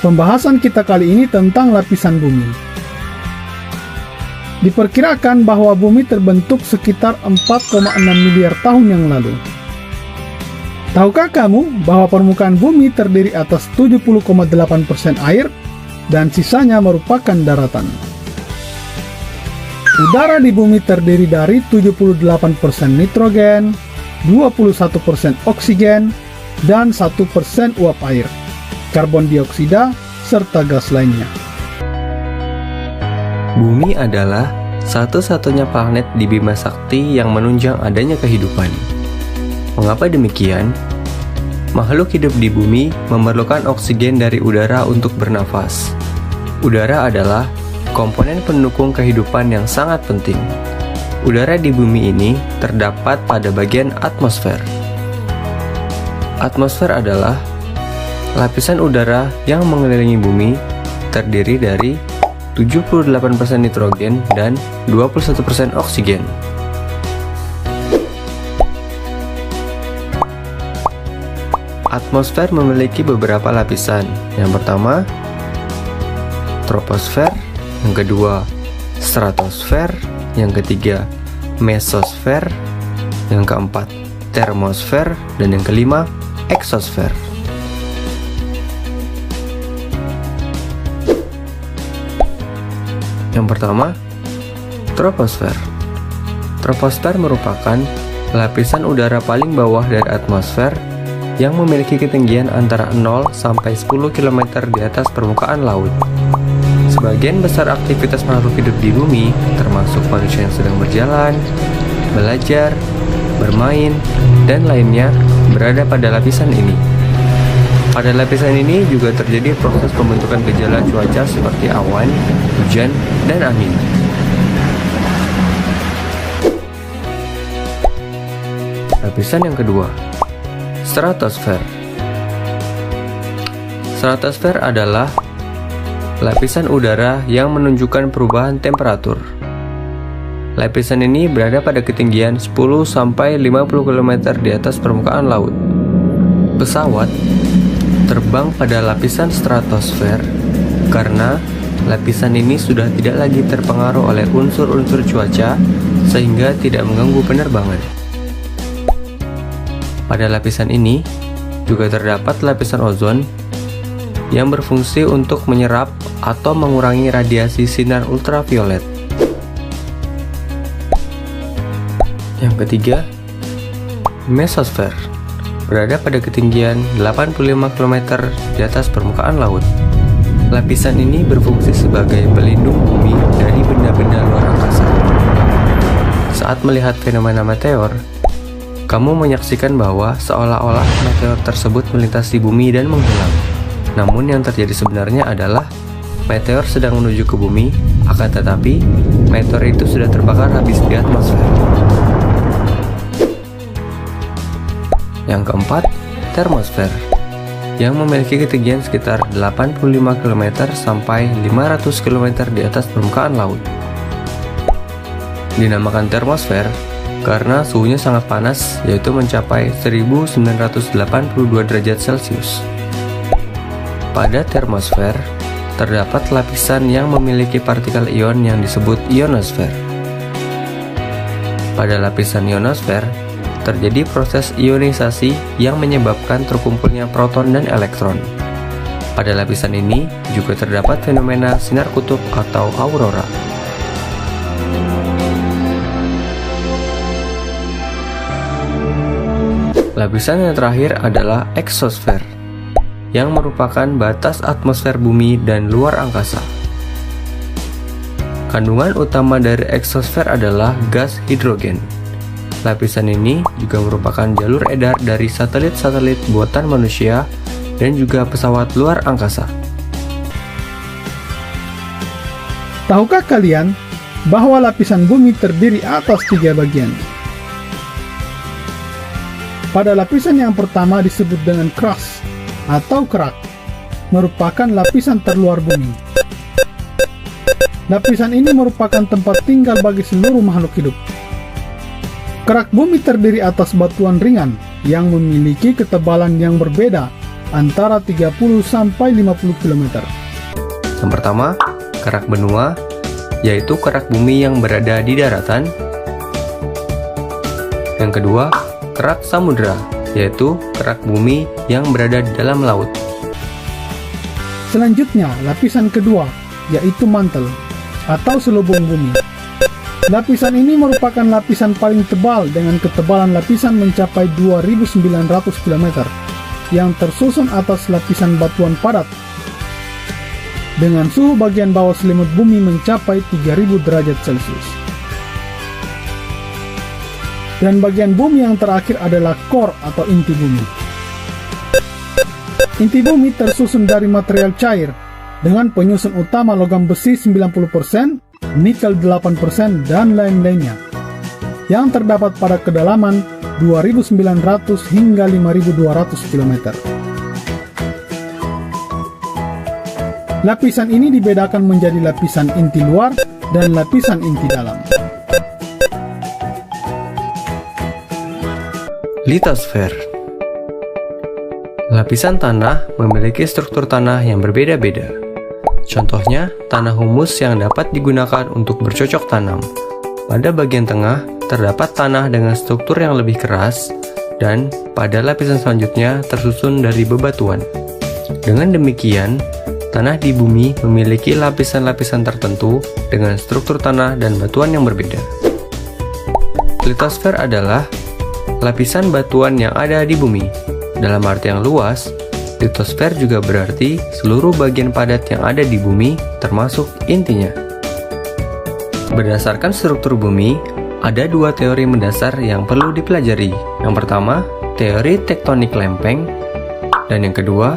Pembahasan kita kali ini tentang lapisan bumi. Diperkirakan bahwa bumi terbentuk sekitar 4,6 miliar tahun yang lalu. Tahukah kamu bahwa permukaan bumi terdiri atas 70,8% air dan sisanya merupakan daratan? Udara di bumi terdiri dari 78% nitrogen, 21% oksigen, dan 1% uap air, karbon dioksida, serta gas lainnya. Bumi adalah satu-satunya planet di Bima Sakti yang menunjang adanya kehidupan. Mengapa demikian? Makhluk hidup di bumi memerlukan oksigen dari udara untuk bernafas. Udara adalah komponen pendukung kehidupan yang sangat penting. Udara di bumi ini terdapat pada bagian atmosfer. Atmosfer adalah lapisan udara yang mengelilingi bumi, terdiri dari 78% nitrogen dan 21% oksigen. Atmosfer memiliki beberapa lapisan. Yang pertama, troposfer, yang kedua, stratosfer, yang ketiga, mesosfer, yang keempat, termosfer, dan yang kelima, eksosfer. Yang pertama, troposfer. Troposfer merupakan lapisan udara paling bawah dari atmosfer yang memiliki ketinggian antara 0 sampai 10 km di atas permukaan laut. Sebagian besar aktivitas makhluk hidup di bumi, termasuk manusia yang sedang berjalan, belajar, bermain, dan lainnya, berada pada lapisan ini. Pada lapisan ini juga terjadi proses pembentukan gejala cuaca seperti awan, hujan, dan angin. Lapisan yang kedua, stratosfer. Stratosfer adalah lapisan udara yang menunjukkan perubahan temperatur. Lapisan ini berada pada ketinggian 10-50 km di atas permukaan laut. Pesawat terbang pada lapisan stratosfer karena lapisan ini sudah tidak lagi terpengaruh oleh unsur-unsur cuaca sehingga tidak mengganggu penerbangan. Pada lapisan ini juga terdapat lapisan ozon yang berfungsi untuk menyerap atau mengurangi radiasi sinar ultraviolet. Yang ketiga, mesosfer, berada pada ketinggian 85 km di atas permukaan laut. Lapisan ini berfungsi sebagai pelindung bumi dari benda-benda luar angkasa. Saat melihat fenomena meteor, kamu menyaksikan bahwa seolah-olah meteor tersebut melintasi bumi dan menghilang. Namun yang terjadi sebenarnya adalah meteor sedang menuju ke bumi, akan tetapi meteor itu sudah terbakar habis di atmosfer. Yang keempat, termosfer, yang memiliki ketinggian sekitar 85 km sampai 500 km di atas permukaan laut. Dinamakan termosfer karena suhunya sangat panas, yaitu mencapai 1982 derajat Celcius. Pada termosfer, terdapat lapisan yang memiliki partikel ion yang disebut ionosfer. Pada lapisan ionosfer, terjadi proses ionisasi yang menyebabkan terkumpulnya proton dan elektron. Pada lapisan ini juga terdapat fenomena sinar kutub atau aurora. Lapisan yang terakhir adalah eksosfer, yang merupakan batas atmosfer bumi dan luar angkasa. Kandungan utama dari eksosfer adalah gas hidrogen. Lapisan ini juga merupakan jalur edar dari satelit-satelit buatan manusia dan juga pesawat luar angkasa. Tahukah kalian bahwa lapisan bumi terdiri atas 3 bagian? Pada lapisan yang pertama disebut dengan crust atau kerak, merupakan lapisan terluar bumi. Lapisan ini merupakan tempat tinggal bagi seluruh makhluk hidup. Kerak bumi terdiri atas batuan ringan yang memiliki ketebalan yang berbeda antara 30 sampai 50 km. Yang pertama, kerak benua, yaitu kerak bumi yang berada di daratan. Yang kedua, kerak samudra, yaitu kerak bumi yang berada di dalam laut. Selanjutnya, lapisan kedua, yaitu mantel atau selubung bumi. Lapisan ini merupakan lapisan paling tebal dengan ketebalan lapisan mencapai 2.900 km yang tersusun atas lapisan batuan padat dengan suhu bagian bawah selimut bumi mencapai 3.000 derajat Celcius. Dan bagian bumi yang terakhir adalah core atau inti bumi. Inti bumi tersusun dari material cair dengan penyusun utama logam besi 90%, nikel 8%, dan lain-lainnya, yang terdapat pada kedalaman 2.900 hingga 5.200 km. Lapisan ini dibedakan menjadi lapisan inti luar dan lapisan inti dalam. Litosfer. Lapisan tanah memiliki struktur tanah yang berbeda-beda. Contohnya, tanah humus yang dapat digunakan untuk bercocok tanam. Pada bagian tengah, terdapat tanah dengan struktur yang lebih keras, dan pada lapisan selanjutnya tersusun dari bebatuan. Dengan demikian, tanah di bumi memiliki lapisan-lapisan tertentu dengan struktur tanah dan batuan yang berbeda. Litosfer adalah lapisan batuan yang ada di bumi. Dalam arti yang luas, litosfer juga berarti seluruh bagian padat yang ada di bumi, termasuk intinya. Berdasarkan struktur bumi, ada dua teori mendasar yang perlu dipelajari. Yang pertama, teori tektonik lempeng, dan yang kedua,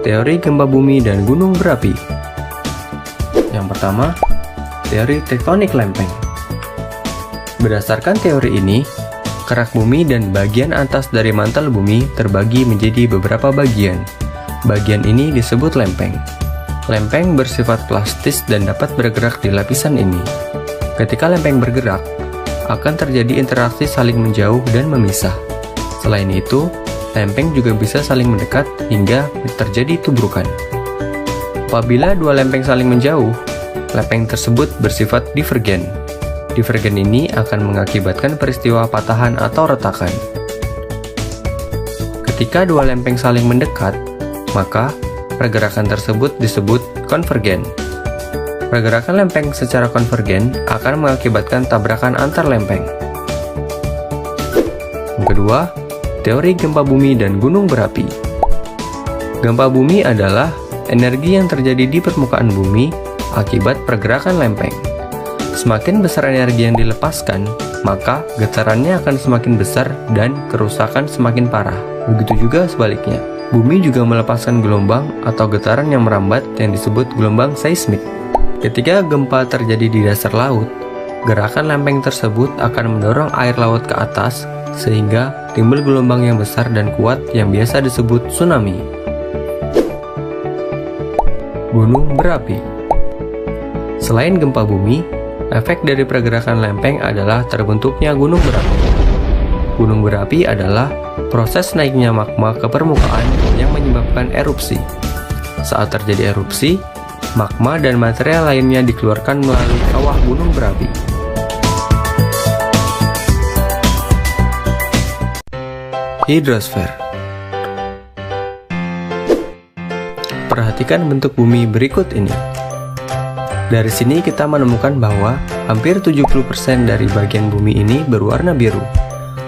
teori gempa bumi dan gunung berapi. Yang pertama, teori tektonik lempeng. Berdasarkan teori ini, kerak bumi dan bagian atas dari mantel bumi terbagi menjadi beberapa bagian. Bagian ini disebut lempeng. Lempeng bersifat plastis dan dapat bergerak di lapisan ini. Ketika lempeng bergerak, akan terjadi interaksi saling menjauh dan memisah. Selain itu, lempeng juga bisa saling mendekat hingga terjadi tubrukan. Apabila dua lempeng saling menjauh, lempeng tersebut bersifat divergen. Divergen ini akan mengakibatkan peristiwa patahan atau retakan. Ketika dua lempeng saling mendekat, maka pergerakan tersebut disebut konvergen. Pergerakan lempeng secara konvergen akan mengakibatkan tabrakan antar lempeng. Yang kedua, teori gempa bumi dan gunung berapi. Gempa bumi adalah energi yang terjadi di permukaan bumi akibat pergerakan lempeng. Semakin besar energi yang dilepaskan, maka getarannya akan semakin besar dan kerusakan semakin parah. Begitu juga sebaliknya. Bumi juga melepaskan gelombang atau getaran yang merambat yang disebut gelombang seismik. Ketika gempa terjadi di dasar laut, gerakan lempeng tersebut akan mendorong air laut ke atas sehingga timbul gelombang yang besar dan kuat yang biasa disebut tsunami. Gunung berapi. Selain gempa bumi, efek dari pergerakan lempeng adalah terbentuknya gunung berapi. Gunung berapi adalah proses naiknya magma ke permukaan yang menyebabkan erupsi. Saat terjadi erupsi, magma dan material lainnya dikeluarkan melalui kawah gunung berapi. Hidrosfer. Perhatikan bentuk bumi berikut ini. Dari sini kita menemukan bahwa hampir 70% dari bagian bumi ini berwarna biru.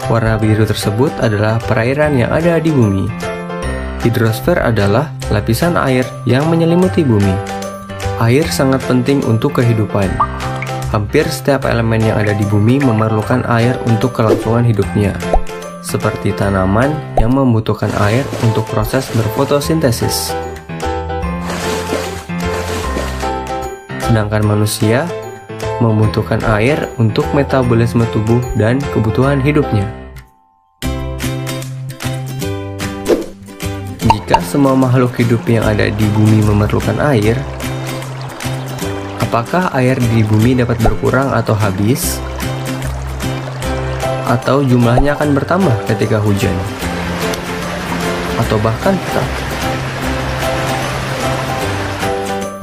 Warna biru tersebut adalah perairan yang ada di bumi. Hidrosfer adalah lapisan air yang menyelimuti bumi. Air sangat penting untuk kehidupan. Hampir setiap elemen yang ada di bumi memerlukan air untuk kelangsungan hidupnya, seperti tanaman yang membutuhkan air untuk proses berfotosintesis. Sedangkan manusia membutuhkan air untuk metabolisme tubuh dan kebutuhan hidupnya. Jika semua makhluk hidup yang ada di bumi memerlukan air, apakah air di bumi dapat berkurang atau habis? Atau jumlahnya akan bertambah ketika hujan? Atau bahkan tetap?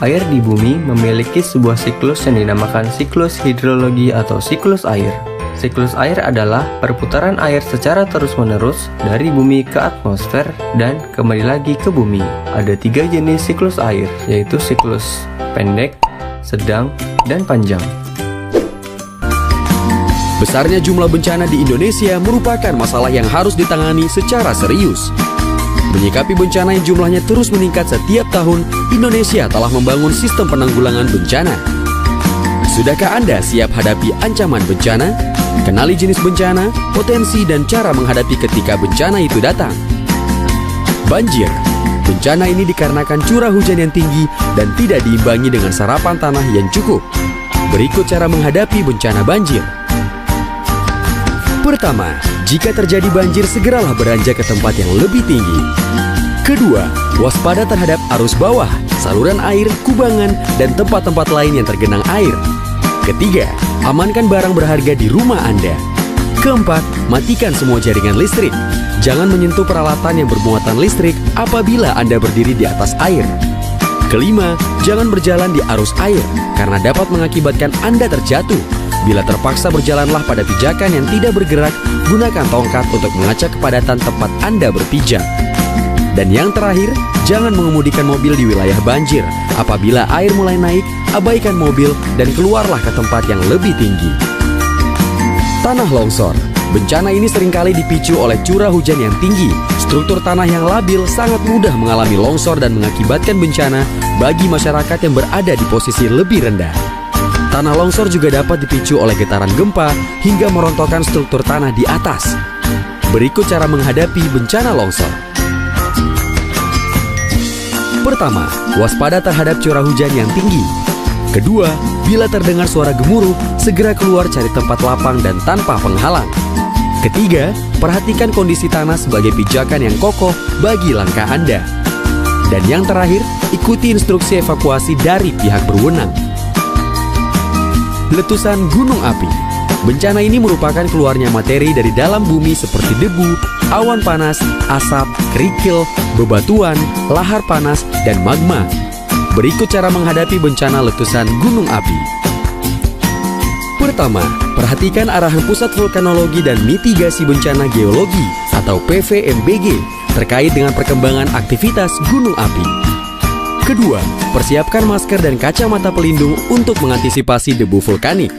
air di bumi memiliki sebuah siklus yang dinamakan siklus hidrologi atau siklus air. Siklus air adalah perputaran air secara terus-menerus dari bumi ke atmosfer dan kembali lagi ke bumi. Ada 3 jenis siklus air, yaitu siklus pendek, sedang, dan panjang. Besarnya jumlah bencana di Indonesia merupakan masalah yang harus ditangani secara serius. Menyikapi bencana yang jumlahnya terus meningkat setiap tahun, Indonesia telah membangun sistem penanggulangan bencana. Sudahkah Anda siap hadapi ancaman bencana? Kenali jenis bencana, potensi, dan cara menghadapi ketika bencana itu datang. Banjir. Bencana ini dikarenakan curah hujan yang tinggi dan tidak diimbangi dengan serapan tanah yang cukup. Berikut cara menghadapi bencana banjir. Pertama, jika terjadi banjir, segeralah beranjak ke tempat yang lebih tinggi. Kedua, waspada terhadap arus bawah, saluran air, kubangan, dan tempat-tempat lain yang tergenang air. Ketiga, amankan barang berharga di rumah Anda. Keempat, matikan semua jaringan listrik. Jangan menyentuh peralatan yang bermuatan listrik apabila Anda berdiri di atas air. Kelima, jangan berjalan di arus air karena dapat mengakibatkan Anda terjatuh. Bila terpaksa berjalanlah pada pijakan yang tidak bergerak, gunakan tongkat untuk mengacak kepadatan tempat Anda berpijak. Dan yang terakhir, jangan mengemudikan mobil di wilayah banjir. Apabila air mulai naik, abaikan mobil dan keluarlah ke tempat yang lebih tinggi. Tanah longsor. Bencana ini seringkali dipicu oleh curah hujan yang tinggi. Struktur tanah yang labil sangat mudah mengalami longsor dan mengakibatkan bencana bagi masyarakat yang berada di posisi lebih rendah. Tanah longsor juga dapat dipicu oleh getaran gempa hingga merontokkan struktur tanah di atas. Berikut cara menghadapi bencana longsor. Pertama, waspada terhadap curah hujan yang tinggi. Kedua, bila terdengar suara gemuruh, segera keluar cari tempat lapang dan tanpa penghalang. Ketiga, perhatikan kondisi tanah sebagai pijakan yang kokoh bagi langkah Anda. Dan yang terakhir, ikuti instruksi evakuasi dari pihak berwenang. Letusan gunung api. Bencana ini merupakan keluarnya materi dari dalam bumi seperti debu, awan panas, asap, kerikil, bebatuan, lahar panas, dan magma. Berikut cara menghadapi bencana letusan gunung api. Pertama, perhatikan arahan Pusat Vulkanologi dan Mitigasi Bencana Geologi atau PVMBG terkait dengan perkembangan aktivitas gunung api. Kedua, persiapkan masker dan kacamata pelindung untuk mengantisipasi debu vulkanik.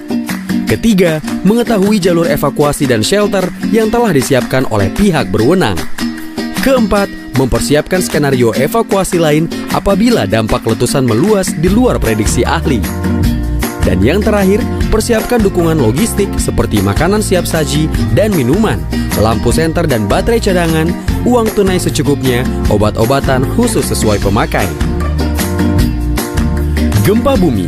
Ketiga, mengetahui jalur evakuasi dan shelter yang telah disiapkan oleh pihak berwenang. Keempat, mempersiapkan skenario evakuasi lain apabila dampak letusan meluas di luar prediksi ahli. Dan yang terakhir, persiapkan dukungan logistik seperti makanan siap saji dan minuman, lampu senter dan baterai cadangan, uang tunai secukupnya, obat-obatan khusus sesuai pemakai. Gempa bumi.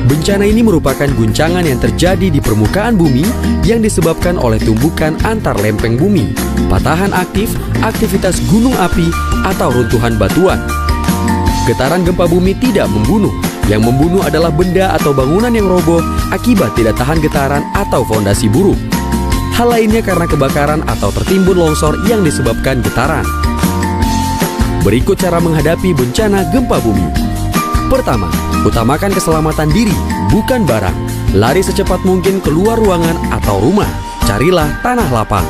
Bencana ini merupakan guncangan yang terjadi di permukaan bumi yang disebabkan oleh tumbukan antar lempeng bumi, patahan aktif, aktivitas gunung api, atau runtuhan batuan. Getaran gempa bumi tidak membunuh. Yang membunuh adalah benda atau bangunan yang roboh akibat tidak tahan getaran atau fondasi buruk. Hal lainnya karena kebakaran atau tertimbun longsor yang disebabkan getaran. Berikut cara menghadapi bencana gempa bumi. Pertama, utamakan keselamatan diri, bukan barang. Lari secepat mungkin keluar ruangan atau rumah. Carilah tanah lapang.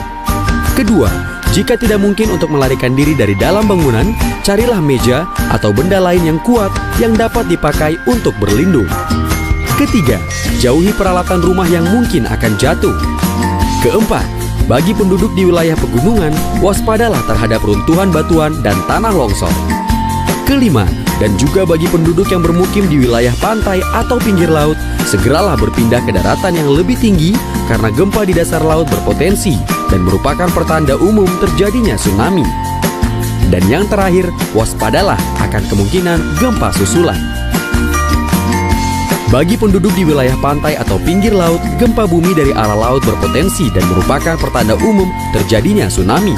Kedua, jika tidak mungkin untuk melarikan diri dari dalam bangunan, carilah meja atau benda lain yang kuat yang dapat dipakai untuk berlindung. Ketiga, jauhi peralatan rumah yang mungkin akan jatuh. Keempat, bagi penduduk di wilayah pegunungan, waspadalah terhadap runtuhan batuan dan tanah longsor. Kelima, dan juga bagi penduduk yang bermukim di wilayah pantai atau pinggir laut, segeralah berpindah ke daratan yang lebih tinggi karena gempa di dasar laut berpotensi dan merupakan pertanda umum terjadinya tsunami. Dan yang terakhir, waspadalah akan kemungkinan gempa susulan. Bagi penduduk di wilayah pantai atau pinggir laut, gempa bumi dari arah laut berpotensi dan merupakan pertanda umum terjadinya tsunami.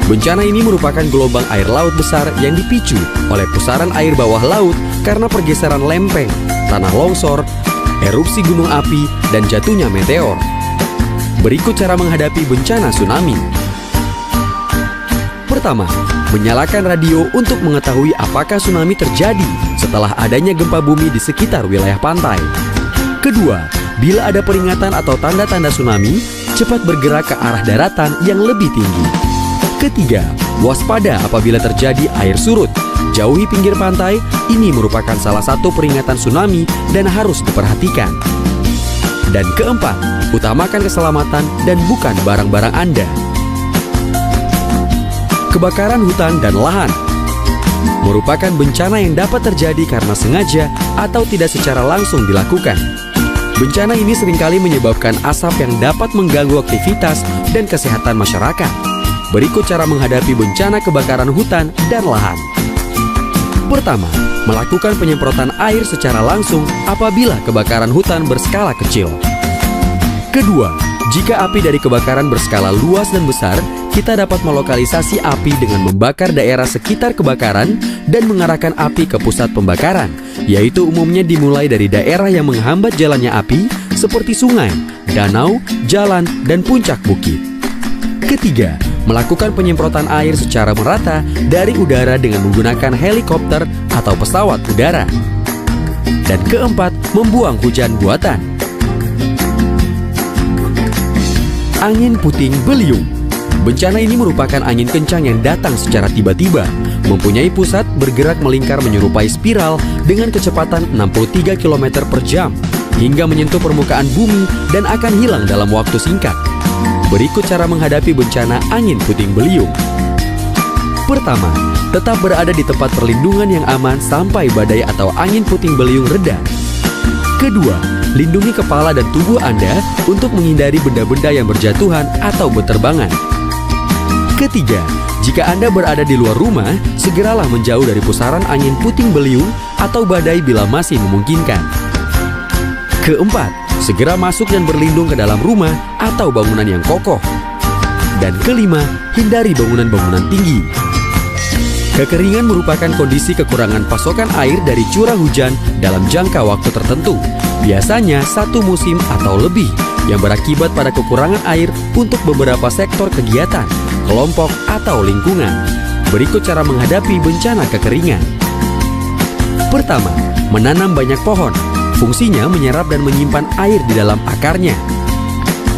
Bencana ini merupakan gelombang air laut besar yang dipicu oleh pusaran air bawah laut karena pergeseran lempeng, tanah longsor, erupsi gunung api, dan jatuhnya meteor. Berikut cara menghadapi bencana tsunami. Pertama, menyalakan radio untuk mengetahui apakah tsunami terjadi setelah adanya gempa bumi di sekitar wilayah pantai. Kedua, bila ada peringatan atau tanda-tanda tsunami, cepat bergerak ke arah daratan yang lebih tinggi. Ketiga, waspada apabila terjadi air surut. Jauhi pinggir pantai, ini merupakan salah satu peringatan tsunami dan harus diperhatikan. Dan keempat, utamakan keselamatan dan bukan barang-barang Anda. Kebakaran hutan dan lahan merupakan bencana yang dapat terjadi karena sengaja atau tidak secara langsung dilakukan. Bencana ini seringkali menyebabkan asap yang dapat mengganggu aktivitas dan kesehatan masyarakat. Berikut cara menghadapi bencana kebakaran hutan dan lahan. Pertama, melakukan penyemprotan air secara langsung apabila kebakaran hutan berskala kecil. Kedua, jika api dari kebakaran berskala luas dan besar, kita dapat melokalisasi api dengan membakar daerah sekitar kebakaran dan mengarahkan api ke pusat pembakaran, yaitu umumnya dimulai dari daerah yang menghambat jalannya api seperti sungai, danau, jalan, dan puncak bukit. Ketiga, melakukan penyemprotan air secara merata dari udara dengan menggunakan helikopter atau pesawat udara. Dan keempat, membuang hujan buatan. Angin puting beliung. Bencana ini merupakan angin kencang yang datang secara tiba-tiba, mempunyai pusat bergerak melingkar menyerupai spiral dengan kecepatan 63 km per jam, hingga menyentuh permukaan bumi dan akan hilang dalam waktu singkat. Berikut cara menghadapi bencana angin puting beliung. Pertama, tetap berada di tempat perlindungan yang aman sampai badai atau angin puting beliung reda. Kedua, lindungi kepala dan tubuh Anda untuk menghindari benda-benda yang berjatuhan atau berterbangan. Ketiga, jika Anda berada di luar rumah, segeralah menjauh dari pusaran angin puting beliung atau badai bila masih memungkinkan. Keempat, segera masuk dan berlindung ke dalam rumah atau bangunan yang kokoh. Dan kelima, hindari bangunan-bangunan tinggi. Kekeringan merupakan kondisi kekurangan pasokan air dari curah hujan dalam jangka waktu tertentu, biasanya satu musim atau lebih, yang berakibat pada kekurangan air untuk beberapa sektor kegiatan, kelompok, atau lingkungan. Berikut cara menghadapi bencana kekeringan. Pertama, menanam banyak pohon. Fungsinya menyerap dan menyimpan air di dalam akarnya.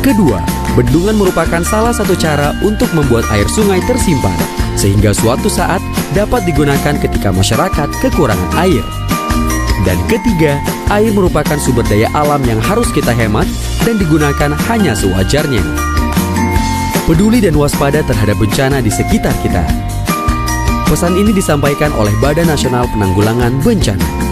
Kedua, bendungan merupakan salah satu cara untuk membuat air sungai tersimpan, sehingga suatu saat dapat digunakan ketika masyarakat kekurangan air. Dan ketiga, air merupakan sumber daya alam yang harus kita hemat dan digunakan hanya sewajarnya. Peduli dan waspada terhadap bencana di sekitar kita. Pesan ini disampaikan oleh Badan Nasional Penanggulangan Bencana.